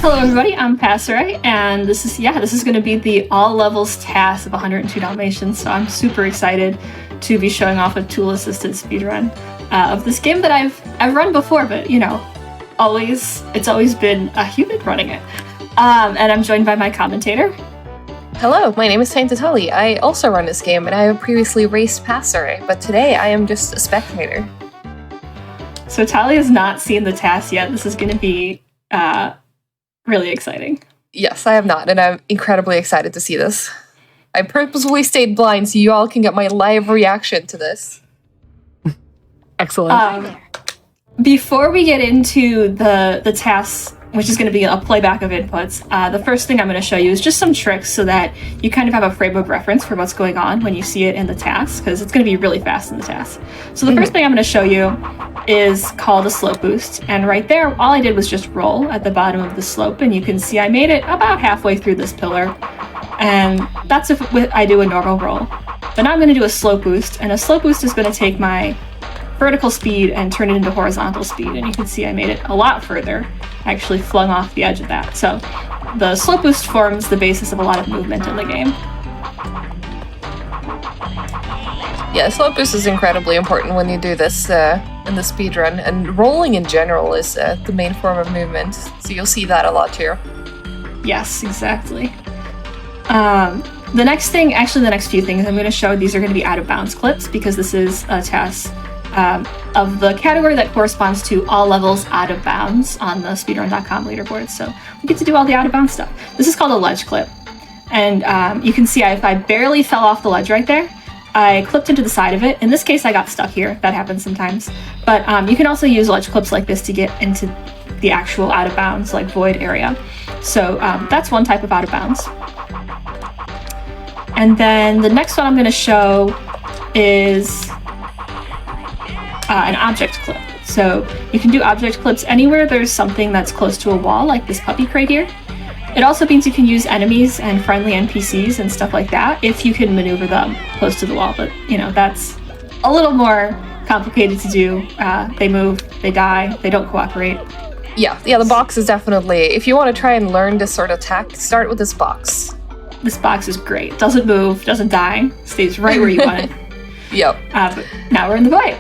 Hello everybody, I'm Passere, and this is going to be the all levels task of 102 Dalmatians, so I'm super excited to be showing off a tool-assisted speedrun of this game that I've run before, but it's always been a human running it. And I'm joined by my commentator. Hello, my name is TaintedTali. I also run this game, and I have previously raced passere, but today I am just a spectator. So Tali has not seen the task yet. This is going to be really exciting. Yes, I have not, and I'm incredibly excited to see this. I purposefully stayed blind so you all can get my live reaction to this. Excellent. Before we get into the tasks, which is going to be a playback of inputs, the first thing I'm going to show you is just some tricks so that you kind of have a frame of reference for what's going on when you see it in the task, because it's going to be really fast in the task. So the first thing I'm going to show you is called a slope boost, and right there, all I did was just roll at the bottom of the slope, and you can see I made it about halfway through this pillar, and that's if I do a normal roll. But now I'm going to do a slope boost, and a slope boost is going to take my vertical speed and turn it into horizontal speed, and you can see I made it a lot further. I actually flung off the edge of that. So the slope boost forms the basis of a lot of movement in the game. Yeah, slope boost is incredibly important when you do this in the speedrun, and rolling in general is the main form of movement, so you'll see that a lot here. Yes, exactly. The next few things I'm going to show, these are going to be out of bounds clips, because this is a task of the category that corresponds to all levels out of bounds on the speedrun.com leaderboard. So we get to do all the out of bounds stuff. This is called a ledge clip. And you can see if I barely fell off the ledge right there, I clipped into the side of it. In this case, I got stuck here. That happens sometimes. But you can also use ledge clips like this to get into the actual out of bounds, like void area. So that's one type of out of bounds. And then the next one I'm going to show is an object clip. So you can do object clips anywhere there's something that's close to a wall, like this puppy crate here. It also means you can use enemies and friendly NPCs and stuff like that if you can maneuver them close to the wall, but that's a little more complicated to do. They move, they die, they don't cooperate. Yeah, the box is definitely, if you want to try and learn this sort of tech, start with this box. This box is great. Doesn't move, doesn't die, stays right where you want it. Yep. But now we're in the void.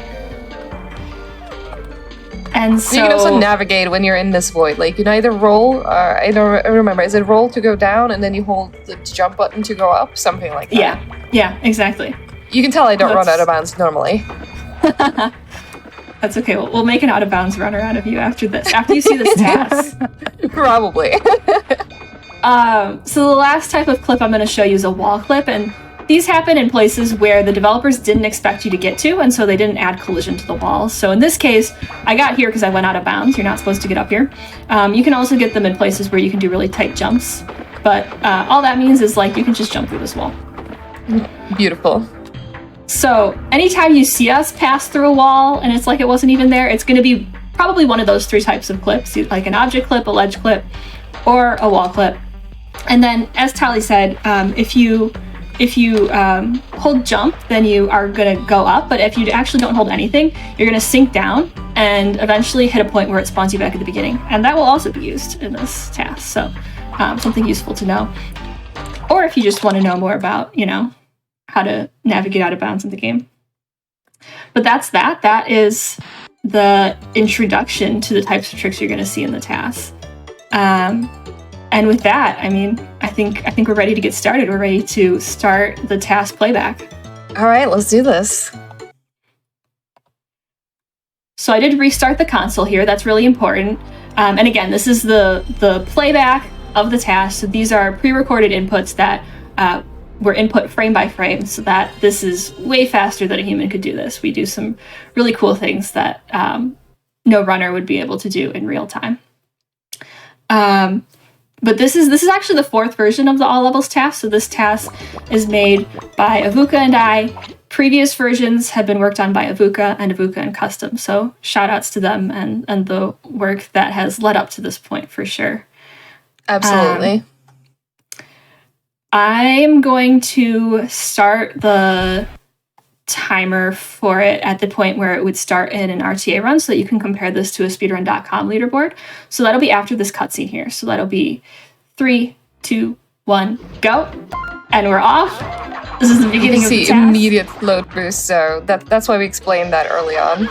And so you can also navigate when you're in this void. Like, you can either roll, I don't remember, is it roll to go down and then you hold the jump button to go up? Something like that. Yeah, exactly. You can tell I don't run out of bounds normally. That's okay. We'll make an out of bounds runner out of you after this. After you see this task. Probably. So the last type of clip I'm going to show you is a wall clip, and these happen in places where the developers didn't expect you to get to, and so they didn't add collision to the walls. So in this case, I got here because I went out of bounds. You're not supposed to get up here. You can also get them in places where you can do really tight jumps, but all that means is you can just jump through this wall. Beautiful. So anytime you see us pass through a wall and it's like it wasn't even there, it's going to be probably one of those three types of clips, like an object clip, a ledge clip, or a wall clip. And then, as Tali said, if you hold jump, then you are going to go up, but if you actually don't hold anything, you're going to sink down and eventually hit a point where it spawns you back at the beginning. And that will also be used in this task, so something useful to know. Or if you just want to know more about, how to navigate out of bounds in the game. But that's that. That is the introduction to the types of tricks you're going to see in the task. And with that, I think we're ready to get started. We're ready to start the task playback. All right, let's do this. So I did restart the console here. That's really important. And again, this is the playback of the task. So these are pre-recorded inputs that were input frame by frame, so that this is way faster than a human could do this. We do some really cool things that no runner would be able to do in real time. But this is actually the fourth version of the all levels task. So this task is made by Avuka and I. Previous versions have been worked on by Avuka and Custom. So shout outs to them and the work that has led up to this point for sure. Absolutely. I'm going to start the timer for it at the point where it would start in an RTA run so that you can compare this to a speedrun.com leaderboard. So that'll be after this cutscene here. So that'll be 3, 2, 1, go. And we're off. This is the beginning of the task. Immediate load boost, so that's why we explained that early on.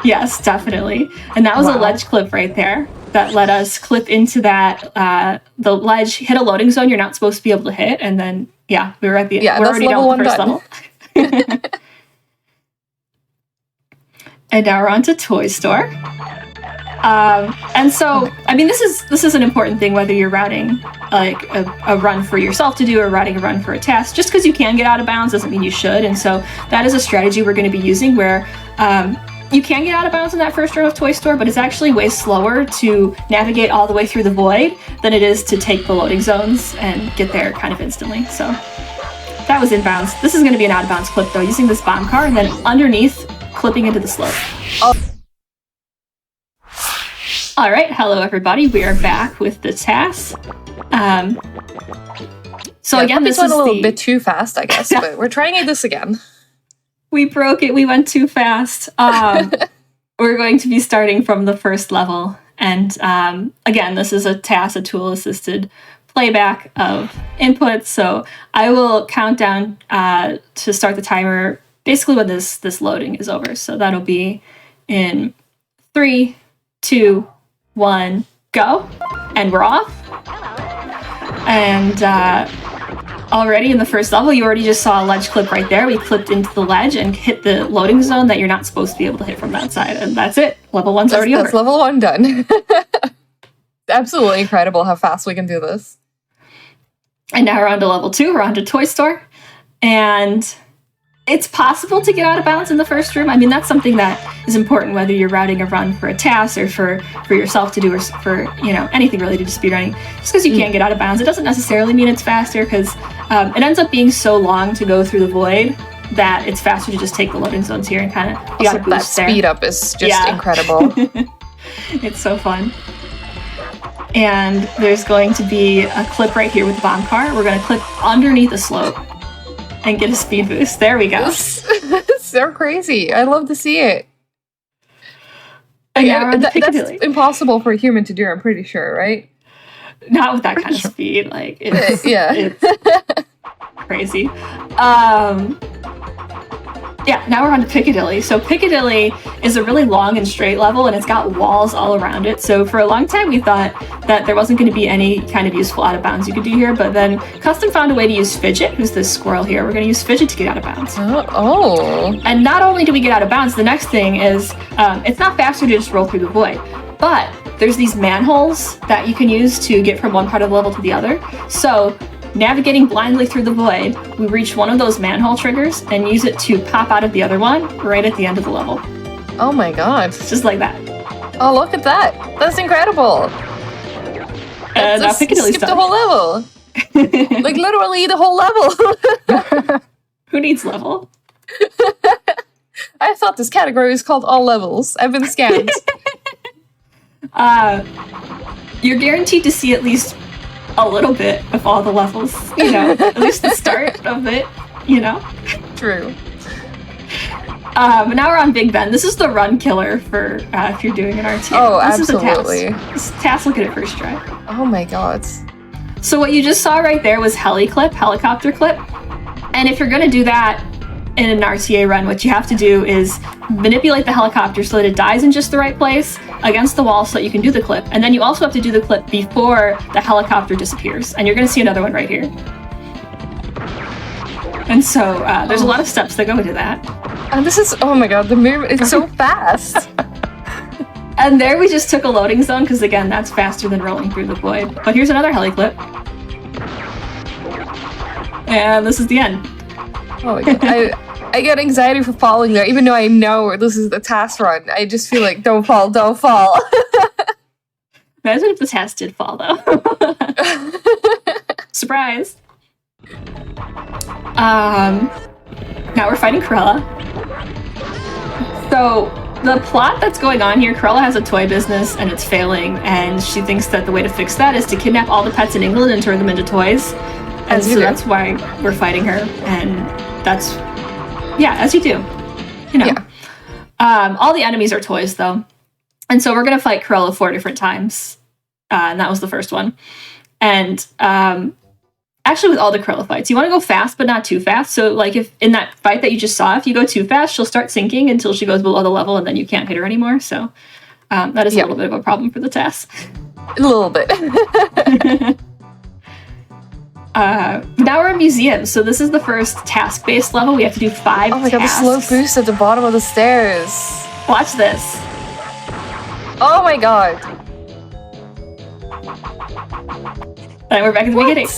Yes, definitely. And that was a ledge clip right there that let us clip into that, the ledge, hit a loading zone you're not supposed to be able to hit, and then, yeah, we were at the, we're already done with the first level. And now we're on to Toy Store. And so, I mean, this is an important thing, whether you're routing like a run for yourself to do or routing a run for a task. Just because you can get out of bounds doesn't mean you should. And so that is a strategy we're going to be using where you can get out of bounds in that first run of Toy Store, but it's actually way slower to navigate all the way through the void than it is to take the loading zones and get there kind of instantly. So that was in bounds. This is going to be an out of bounds clip though, using this bomb car and then underneath clipping into the slope. Oh. All right, hello everybody. We are back with the task. So again, this went is a little bit too fast, I guess, but we're trying this again. We broke it. We went too fast. We're going to be starting from the first level, and again, this is a task, a tool-assisted playback of inputs. So I will count down to start the timer basically when this loading is over. So that'll be in 3, 2, 1, go, and we're off. And already in the first level, you already just saw a ledge clip right there. We clipped into the ledge and hit the loading zone that you're not supposed to be able to hit from that side, and that's it. Level 1's already over. That's level 1 done. Absolutely incredible how fast we can do this. And now we're on to level 2. We're on to Toy Store, and it's possible to get out of bounds in the first room. I mean, that's something that is important, whether you're routing a run for a task or for yourself to do, or for, you know, anything related to speedrunning. Just because you can't get out of bounds, it doesn't necessarily mean it's faster, because it ends up being so long to go through the void that it's faster to just take the loading zones here and kind of, you got to boost there. That speed up is just incredible. It's so fun. And there's going to be a clip right here with the bomb car. We're going to clip underneath the slope and get a speed boost. There we go. So crazy. I love to see it. And now we're on Piccadilly. That's impossible for a human to do, I'm pretty sure, right? Not with that kind of speed. Like, it's, it's crazy. Yeah, now we're on to Piccadilly. So Piccadilly is a really long and straight level, and it's got walls all around it. So for a long time, we thought that there wasn't going to be any kind of useful out of bounds you could do here, but then Custom found a way to use Fidget, who's this squirrel here. We're going to use Fidget to get out of bounds. Oh. And not only do we get out of bounds, the next thing is it's not faster to just roll through the void, but there's these manholes that you can use to get from one part of the level to the other. So navigating blindly through the void, we reach one of those manhole triggers and use it to pop out of the other one right at the end of the level. Oh my god. Just like that. Oh, look at that. That's incredible. Now Piccadilly skip the whole level. Like literally the whole level. Who needs level? I thought this category was called all levels. I've been scammed. You're guaranteed to see at least a little bit of all the levels, you know, at least the start of it, you know? True. But now we're on Big Ben. This is the run killer for if you're doing an RTA. Oh, this absolutely. Is a task. This task, look at it first try. Oh my god. So what you just saw right there was helicopter clip. And if you're going to do that in an RTA run, what you have to do is manipulate the helicopter so that it dies in just the right place against the wall so that you can do the clip. And then you also have to do the clip before the helicopter disappears. And you're going to see another one right here. And so there's a lot of steps that go into that. And this is, oh my god, the movement, it's so fast. And there we just took a loading zone, because again, that's faster than rolling through the void. But here's another heli clip. And this is the end. Oh my god, I get anxiety for falling there, even though I know this is the task run. I just feel like, don't fall, don't fall. Imagine if the task did fall, though. Surprise. Now we're fighting Cruella. So the plot that's going on here, Cruella has a toy business and it's failing, and she thinks that the way to fix that is to kidnap all the pets in England and turn them into toys. And so that's why we're fighting her, and that's Yeah, as you do. You know. Yeah. All the enemies are toys, though. And so we're going to fight Cruella 4 different times. And that was the first one. And actually, with all the Cruella fights, you want to go fast, but not too fast. So, like, if in that fight that you just saw, if you go too fast, she'll start sinking until she goes below the level, and then you can't hit her anymore. So that is a little bit of a problem for the task. A little bit. Now we're in museums, so this is the first task-based level. We have to do 5 tasks. Oh my god, the slow boost at the bottom of the stairs. Watch this. Oh my god. And we're back at the beginning.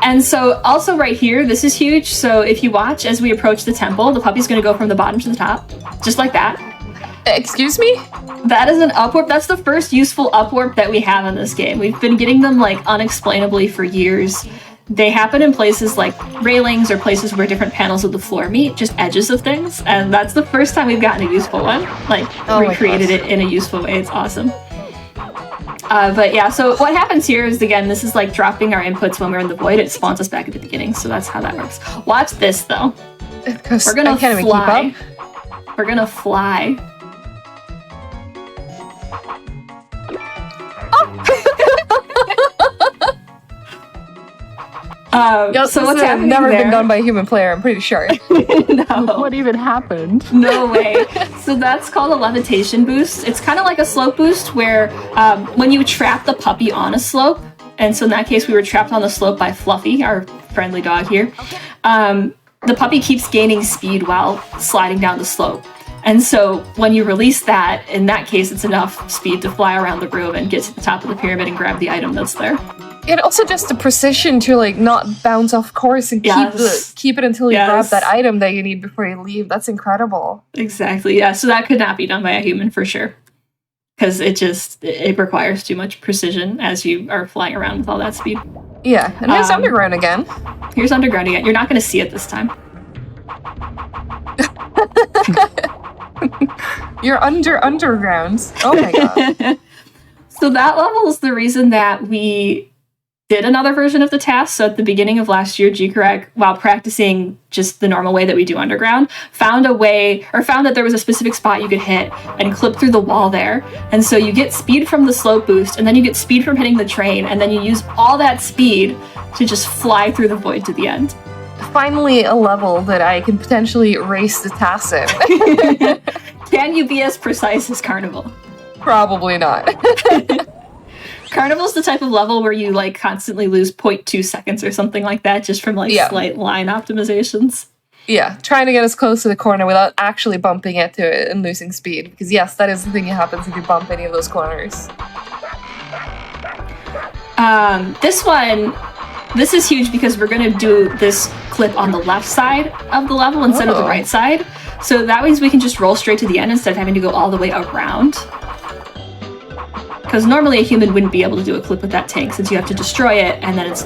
And so also right here, this is huge. So if you watch as we approach the temple, the puppy's going to go from the bottom to the top, just like that. Excuse me? That is an upwarp. That's the first useful upwarp that we have in this game. We've been getting them like unexplainably for years. They happen in places like railings or places where different panels of the floor meet, just edges of things. And that's the first time we've gotten a useful one. Like, recreated it in a useful way. It's awesome. But yeah, so what happens here is, again, this is like dropping our inputs when we're in the void. It spawns us back at the beginning. So that's how that works. Watch this, though. We're going to fly. We're going to fly. So what's happening never been done by a human player, I'm pretty sure. No. What even happened? No way. So that's called a levitation boost. It's kind of like a slope boost where when you trap the puppy on a slope, and so in that case we were trapped on the slope by Fluffy, our friendly dog here, the puppy keeps gaining speed while sliding down the slope. And so when you release that, in that case it's enough speed to fly around the room and get to the top of the pyramid and grab the item that's there. And also just the precision to like not bounce off course and keep it until you grab that item that you need before you leave. That's incredible. Exactly. Yeah. So that could not be done by a human for sure, because it requires too much precision as you are flying around with all that speed. Yeah. And here's underground again. Here's underground again. You're not going to see it this time. You're underground. Oh my god. So that level is the reason that we did another version of the task. So at the beginning of last year, G-Correct, while practicing just the normal way that we do underground, found that there was a specific spot you could hit and clip through the wall there. And so you get speed from the slope boost, and then you get speed from hitting the train, and then you use all that speed to just fly through the void to the end. Finally, a level that I can potentially race the tasks in. Can you be as precise as Carnival? Probably not. Carnival's the type of level where you like constantly lose 0.2 seconds or something like that, just from like slight line optimizations. Yeah, trying to get as close to the corner without actually bumping into it and losing speed. Because yes, that is the thing that happens if you bump any of those corners. This is huge because we're going to do this clip on the left side of the level instead of the right side. So that means we can just roll straight to the end instead of having to go all the way around. Because normally a human wouldn't be able to do a clip with that tank, since you have to destroy it and then it's,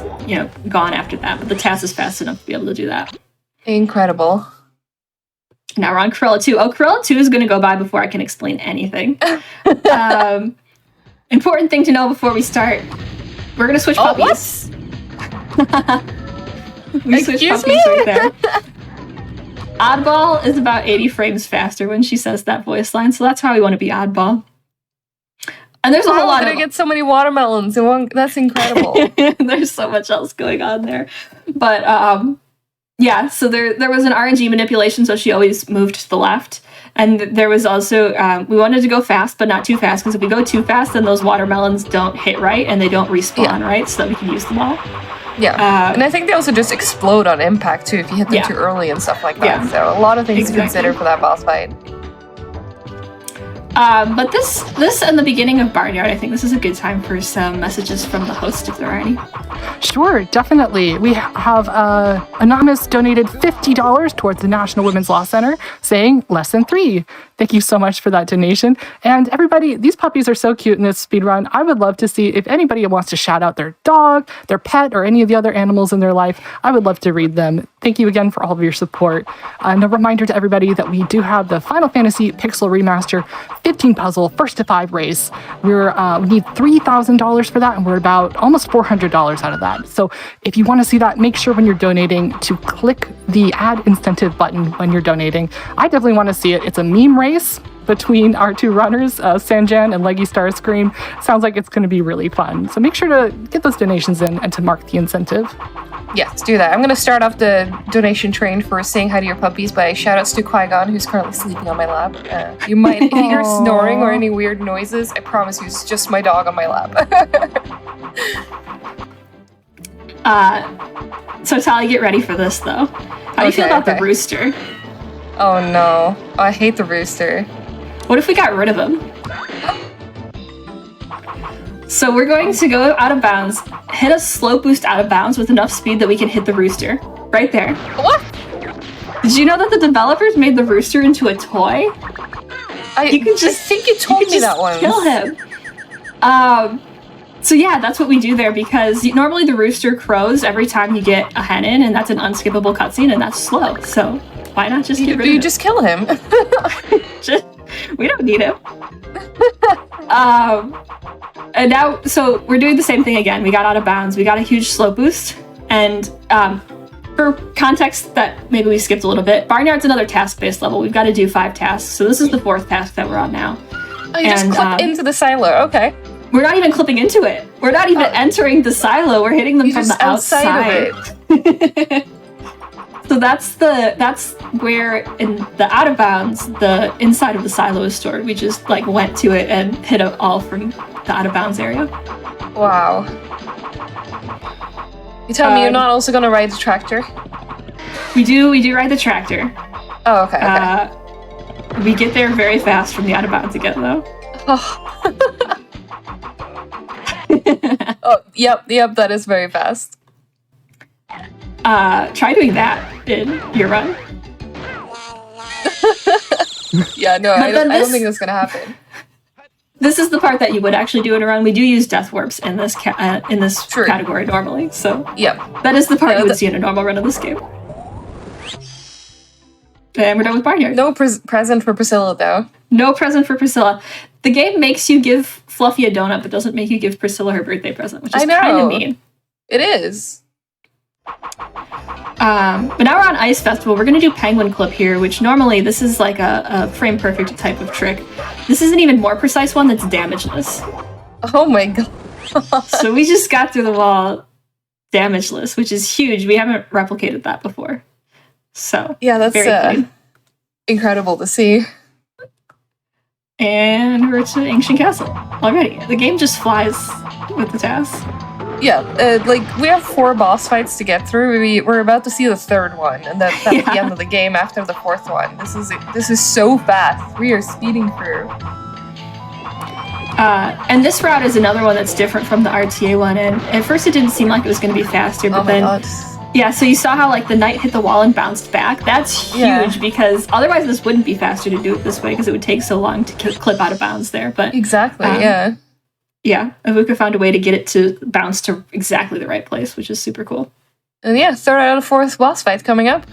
gone after that. But the task is fast enough to be able to do that. Incredible. Now we're on Cruella 2. Oh, Cruella 2 is going to go by before I can explain anything. Important thing to know before we start. We're going to switch puppies. We switch puppies right there. Oddball is about 80 frames faster when she says that voice line, so that's how we want to be Oddball. And there's a whole lot of... I get so many watermelons. That's incredible. There's so much else going on there. But, so there was an RNG manipulation, so she always moved to the left. And there was also... we wanted to go fast, but not too fast, because if we go too fast, then those watermelons don't hit right, and they don't respawn right, so that we can use them all. Yeah, and I think they also just explode on impact, too, if you hit them too early and stuff like that. Yeah. So a lot of things to consider for that boss fight. But this and the beginning of Barnyard, I think this is a good time for some messages from the host, if there are any. Sure, definitely. We have Anonymous donated $50 towards the National Women's Law Center, saying less than 3. Thank you so much for that donation. And everybody, these puppies are so cute in this speed run. I would love to see if anybody wants to shout out their dog, their pet, or any of the other animals in their life. I would love to read them. Thank you again for all of your support. And a reminder to everybody that we do have the Final Fantasy Pixel Remaster 15 puzzle, 1st to 5 race. We need $3,000 for that, and we're about almost $400 out of that. So if you want to see that, make sure when you're donating to click the add incentive button when you're donating. I definitely want to see it. It's a meme race between our two runners, Sanjan and Leggy Starscream. Sounds like it's going to be really fun. So make sure to get those donations in and to mark the incentive. Yeah, let's do that. I'm going to start off the donation train for saying hi to your puppies by shout-outs to Qui-Gon, who's currently sleeping on my lap. You might hear snoring or any weird noises. I promise you, it's just my dog on my lap. So Tali, get ready for this, though. How do you feel about the rooster? Oh no, I hate the rooster. What if we got rid of him? So we're going to go out of bounds, hit a slow boost out of bounds with enough speed that we can hit the rooster. Right there. What? Did you know that the developers made the rooster into a toy? I think you told me that once. Kill him. So yeah, that's what we do there, because normally the rooster crows every time you get a hen in, and that's an unskippable cutscene, and that's slow. So why not just get rid of him? You just kill him. We don't need him. And now, so we're doing the same thing again. We got out of bounds. We got a huge slow boost. And for context that maybe we skipped a little bit, Barnyard's another task-based level. We've got to do 5 tasks. So this is the 4th task that we're on now. Oh, you just clip into the silo. Okay. We're not even clipping into it. We're not even entering the silo. We're hitting them from the outside. Of it. So that's where in the out of bounds, the inside of the silo is stored. We just like went to it and hit it all from the out of bounds area. Wow. You tell me you're not also gonna ride the tractor? We do ride the tractor. Oh, okay. We get there very fast from the out of bounds again, though. Oh, yep, that is very fast. Try doing that in your run. Yeah, no, I don't think that's gonna happen. This is the part that you would actually do in a run. We do use death warps in this category normally, so that is the part you would see in a normal run of this game. And we're done with Barnyard. No present for Priscilla, though. No present for Priscilla. The game makes you give Fluffy a donut, but doesn't make you give Priscilla her birthday present, which is kind of mean. It is. But now we're on Ice Festival. We're going to do Penguin Clip here, which normally this is like a frame-perfect type of trick. This is an even more precise one that's damageless. Oh my god. So we just got through the wall damageless, which is huge. We haven't replicated that before. So yeah, that's incredible to see. And we're to Ancient Castle already. The game just flies with the tasks. Yeah, like we have 4 boss fights to get through. We're about to see the 3rd one, and that's the end of the game after the 4th one. This is so fast. We are speeding through. And this route is another one that's different from the RTA one. And at first, it didn't seem like it was going to be faster, but yeah. So you saw how like the knight hit the wall and bounced back. That's huge because otherwise this wouldn't be faster to do it this way because it would take so long to clip out of bounds there. But exactly, yeah. Yeah, Ivuka found a way to get it to bounce to exactly the right place, which is super cool. And yeah, 3rd out of 4th boss fight coming up.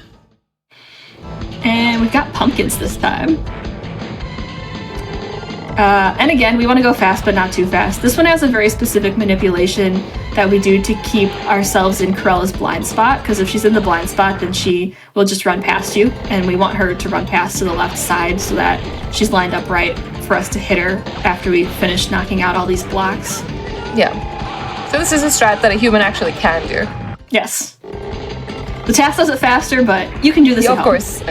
And we've got pumpkins this time. And again, we want to go fast, but not too fast. This one has a very specific manipulation that we do to keep ourselves in Corella's blind spot, because if she's in the blind spot, then she will just run past you, and we want her to run past to the left side so that she's lined up right for us to hit her after we finish knocking out all these blocks. Yeah. So this is a strat that a human actually can do. Yes. The task does it faster, but you can do this at home. Of course.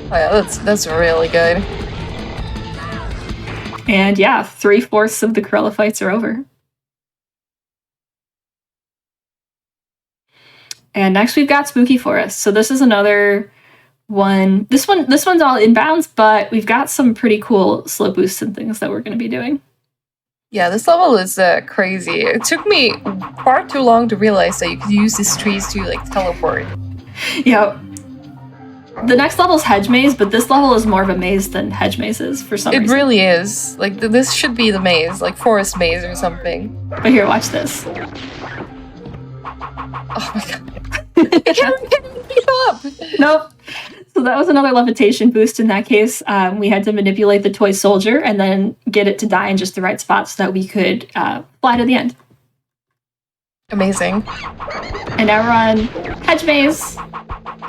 Oh yeah, that's really good. And yeah, 3/4 of the Corella fights are over. And next we've got Spooky Forest. So this is another one. This one's all inbounds, but we've got some pretty cool slow boosts and things that we're going to be doing. Yeah, this level is crazy. It took me far too long to realize that you could use these trees to like teleport. Yeah. The next level is hedge maze, but this level is more of a maze than hedge maze is for some It reason. really is. Like, this should be the maze, like forest maze or something. But here, watch this. Oh my god. I can't keep up! Nope. So that was another levitation boost in that case. We had to manipulate the toy soldier and then get it to die in just the right spot so that we could fly to the end. Amazing. And now we're on hedge maze.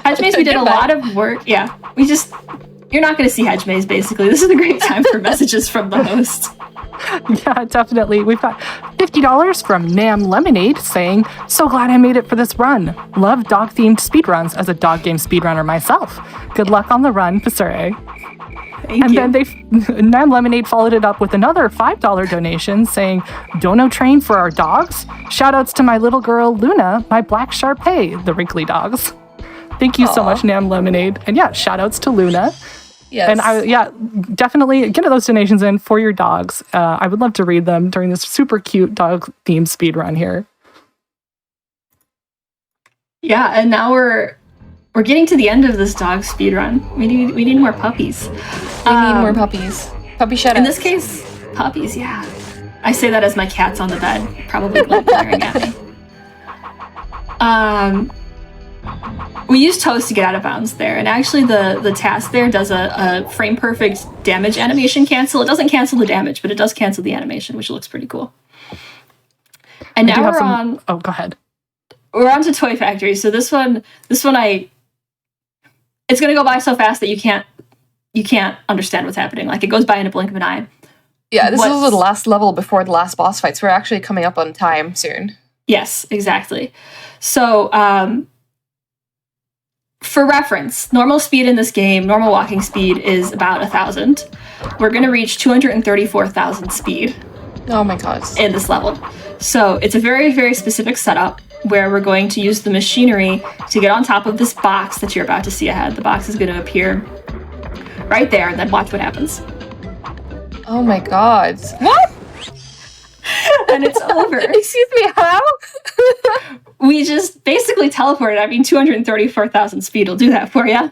Hedge maze, we did a lot of work. Yeah, you're not going to see hedge maze, basically. This is a great time for messages from the host. Yeah, definitely. We've got $50 from Nam Lemonade saying, so glad I made it for this run. Love dog-themed speedruns as a dog game speedrunner myself. Good luck on the run, Passere. Thank you. Then Nam Lemonade followed it up with another $5 donation saying, Dono train for our dogs? Shoutouts to my little girl, Luna, my black Shar-Pei, the wrinkly dogs. Thank you so much, Nam Lemonade. And yeah, shoutouts to Luna. Yes. And definitely get those donations in for your dogs. I would love to read them during this super cute dog-themed speed run here. Yeah, and now we're getting to the end of this dog speed run. We need more puppies. We need more puppies. Puppy shoutouts. In this case, puppies. Yeah, I say that as my cat's on the bed, probably glaring at me. We use toes to get out of bounds there, and actually the task there does a frame perfect damage animation cancel. It doesn't cancel the damage, but it does cancel the animation, which looks pretty cool. And now we're on. Oh, go ahead. We're on to Toy Factory. So this one, it's gonna go by so fast that you can't understand what's happening. Like, it goes by in a blink of an eye. Yeah, this is the last level before the last boss fights. We're actually coming up on time soon. Yes, exactly. So, for reference, normal speed in this game, normal walking speed is about 1,000. We're going to reach 234,000 speed. Oh my god. In this level. So it's a very, very specific setup where we're going to use the machinery to get on top of this box that you're about to see ahead. The box is going to appear right there, and then watch what happens. Oh my god. What? And it's over. Excuse me, how? We just basically teleported. I mean, 234,000 speed will do that for you.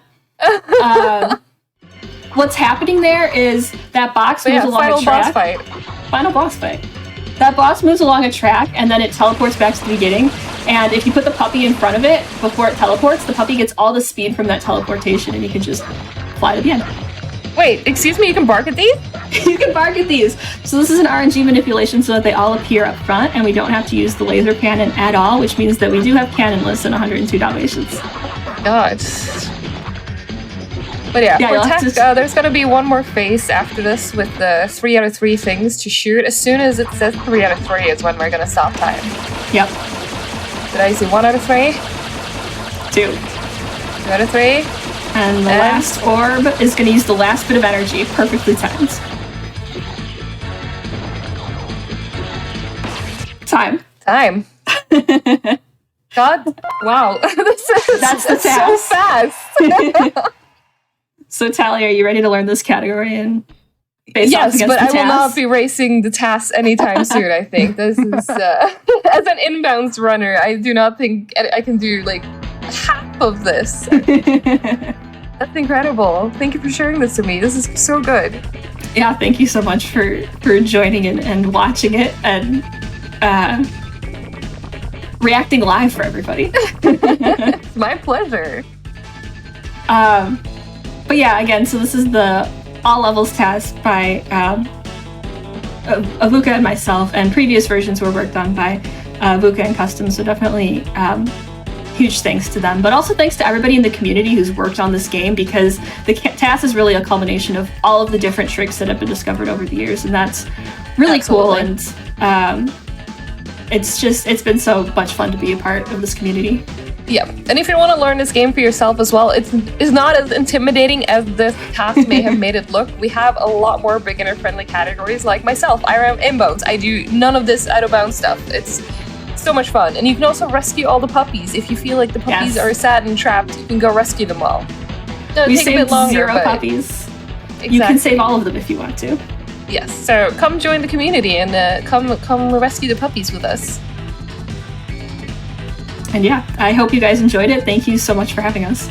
What's happening there is that box moves along a track. Final boss fight. That boss moves along a track, and then it teleports back to the beginning. And if you put the puppy in front of it before it teleports, the puppy gets all the speed from that teleportation, and you can just fly to the end. Wait, excuse me, you can bark at these? You can bark at these. So this is an RNG manipulation so that they all appear up front, and we don't have to use the laser cannon at all, which means that we do have cannonless in 102 Dalmatians. God. But yeah, for test, there's going to be one more phase after this with the 3 out of 3 things to shoot. As soon as it says 3 out of 3 is when we're going to stop time. Yep. Did I see 1 out of 3? 2. 2 out of 3? And the last orb is going to use the last bit of energy, perfectly timed. Time. God, wow. That's the task. So fast. So, Tali, are you ready to learn this category? And yes, but I will not be racing the tasks anytime soon, I think. This is, as an inbounds runner, I do not think I can do, like, half of this. That's incredible. Thank you for sharing this to me. This is so good. Yeah, thank you so much for joining and watching it and reacting live for everybody. It's my pleasure. But yeah, again, so this is the all levels task by Avuka and myself, and previous versions were worked on by Avuka and Custom, so definitely huge thanks to them, but also thanks to everybody in the community who's worked on this game, because the task is really a culmination of all of the different tricks that have been discovered over the years, and that's really cool. And it's been so much fun to be a part of this community. Yeah, and if you want to learn this game for yourself as well, it's not as intimidating as this task may have made it look. We have a lot more beginner-friendly categories, like myself. I am inbounds. I do none of this out-of-bounds stuff. It's so much fun. And you can also rescue all the puppies. If you feel like the puppies are sad and trapped, you can go rescue them all. We saved 0 puppies. Exactly. You can save all of them if you want to. Yes, so come join the community and come rescue the puppies with us. And yeah, I hope you guys enjoyed it. Thank you so much for having us.